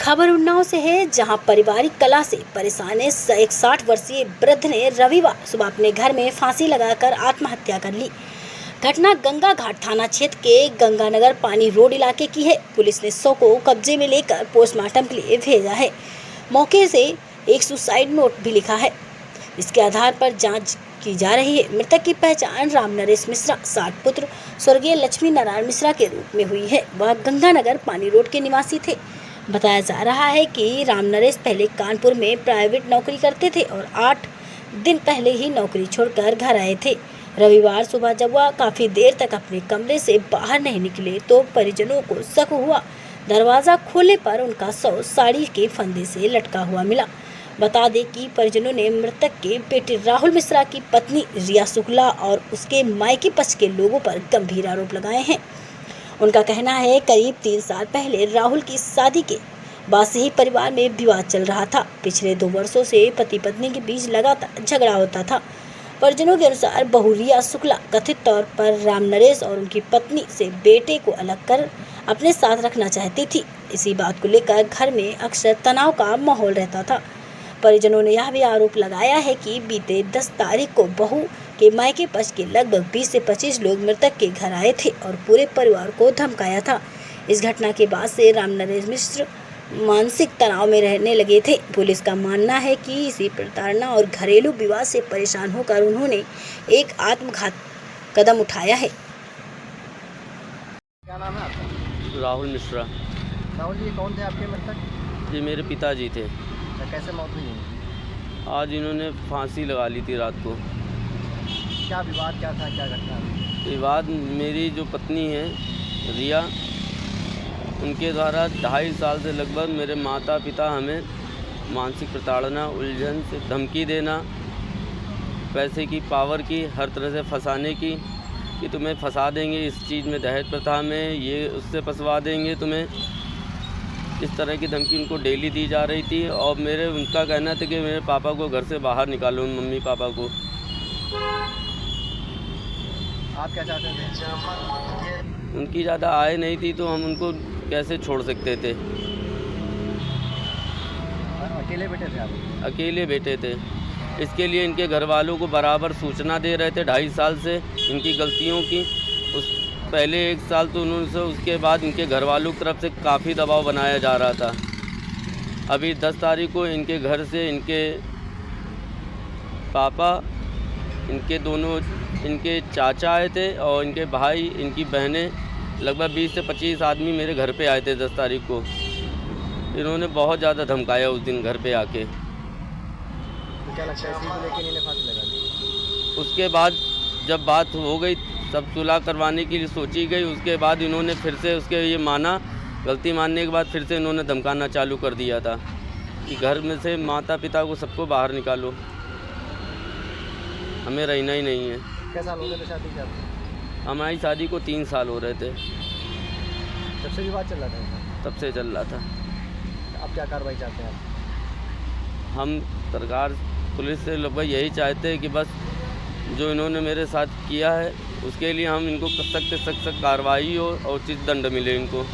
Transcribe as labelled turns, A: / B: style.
A: खबर उन्नाव से है, जहां पारिवारिक कलह से परेशान एक 60 वर्षीय वृद्ध ने रविवार सुबह अपने घर में फांसी लगाकर आत्महत्या कर ली। घटना गंगा घाट थाना क्षेत्र के गंगानगर पानी रोड इलाके की है। पुलिस ने शव को कब्जे में लेकर पोस्टमार्टम के लिए भेजा है। मौके से एक सुसाइड नोट भी लिखा है। इसके आधार पर जांच की जा रही है। मृतक की पहचान राम नरेश मिश्रा 60 पुत्र स्वर्गीय लक्ष्मी नारायण मिश्रा के रूप में हुई है। वह गंगानगर पानी रोड के निवासी थे। बताया जा रहा है कि राम नरेश पहले कानपुर में प्राइवेट नौकरी करते थे और 8 दिन पहले ही नौकरी छोड़कर घर आए थे। रविवार सुबह जब वह काफ़ी देर तक अपने कमरे से बाहर नहीं निकले तो परिजनों को शक हुआ। दरवाज़ा खोलने पर उनका शव साड़ी के फंदे से लटका हुआ मिला। बता दें कि परिजनों ने मृतक के बेटे राहुल मिश्रा की पत्नी रिया शुक्ला और उसके मायके पक्ष के लोगों पर गंभीर आरोप लगाए हैं। उनका कहना है, करीब 3 साल पहले राहुल की शादी के बाद से ही परिवार में विवाद चल रहा था। पिछले 2 वर्षों से पति पत्नी के बीच लगातार झगड़ा होता था। परिजनों के अनुसार बहू रिया शुक्ला कथित तौर पर राम नरेश और उनकी पत्नी से बेटे को अलग कर अपने साथ रखना चाहती थी। इसी बात को लेकर घर में अक्सर तनाव का माहौल रहता था। परिजनों ने यह भी आरोप लगाया है कि बीते 10 तारीख को बहू के मायके पक्ष के लगभग 20 से 25 लोग मृतक के घर आए थे और पूरे परिवार को धमकाया था। इस घटना के बाद से राम नरेश मिश्र मानसिक तनाव में रहने लगे थे। पुलिस का मानना है कि इसी प्रताड़ना और घरेलू विवाद से परेशान होकर उन्होंने एक आत्मघात कदम उठाया है।
B: क्या नाम है आपका?
C: राहुल मिश्रा।
B: राहुल जी, कौन थे आपके मृतक?
C: ये मेरे पिताजी थे।
B: कैसे मौत हुई है?
C: आज इन्होंने फांसी लगा ली थी रात को।
B: क्या विवाद क्या था, क्या घटना?
C: विवाद मेरी जो पत्नी है रिया, उनके द्वारा 2.5 साल से लगभग मेरे माता पिता हमें मानसिक प्रताड़ना, उलझन से धमकी देना, पैसे की, पावर की, हर तरह से फंसाने की कि तुम्हें फंसा देंगे इस चीज़ में, दहेज प्रथा में, ये उससे फंसवा देंगे तुम्हें। इस तरह की धमकी उनको डेली दी जा रही थी और उनका कहना था कि मेरे पापा को घर से बाहर निकालो, मम्मी पापा को।
B: आप क्या चाहते थे?
C: उनकी ज़्यादा आय नहीं थी तो हम उनको कैसे छोड़ सकते थे।
B: अकेले बैठे थे आप?
C: अकेले बैठे थे। इसके लिए इनके घर वालों को बराबर सूचना दे रहे थे 2.5 साल से इनकी गलतियों की। उस पहले 1 साल तो उन्होंने, उसके बाद इनके घर वालों की तरफ से काफ़ी दबाव बनाया जा रहा था। अभी 10 तारीख को इनके घर से इनके पापा, इनके चाचा आए थे और इनके भाई, इनकी बहनें, लगभग 20 से 25 आदमी मेरे घर पे आए थे 10 तारीख को। इन्होंने बहुत ज़्यादा धमकाया उस दिन घर पे आके।
B: तो क्या लगता है इसी को लेकर इन्हें फांसी लगा दी?
C: उसके बाद जब बात हो गई, सब सुलह करवाने के लिए सोची गई, उसके बाद इन्होंने फिर से उसके ये माना। गलती मानने के बाद फिर से इन्होंने धमकाना चालू कर दिया था कि घर में से माता पिता को सबको बाहर निकालो, हमें रहना ही नहीं है।
B: क्या साल हो गए थे शादी के?
C: हमारी शादी को 3 साल हो रहे थे।
B: जब से विवाद चल रहा था?
C: तब से चल रहा था।
B: अब क्या कार्रवाई चाहते हैं आप?
C: हम सरकार, पुलिस से लगभग यही चाहते हैं कि बस जो इन्होंने मेरे साथ किया है उसके लिए हम इनको सख्त कार्रवाई हो और उचित दंड मिले इनको।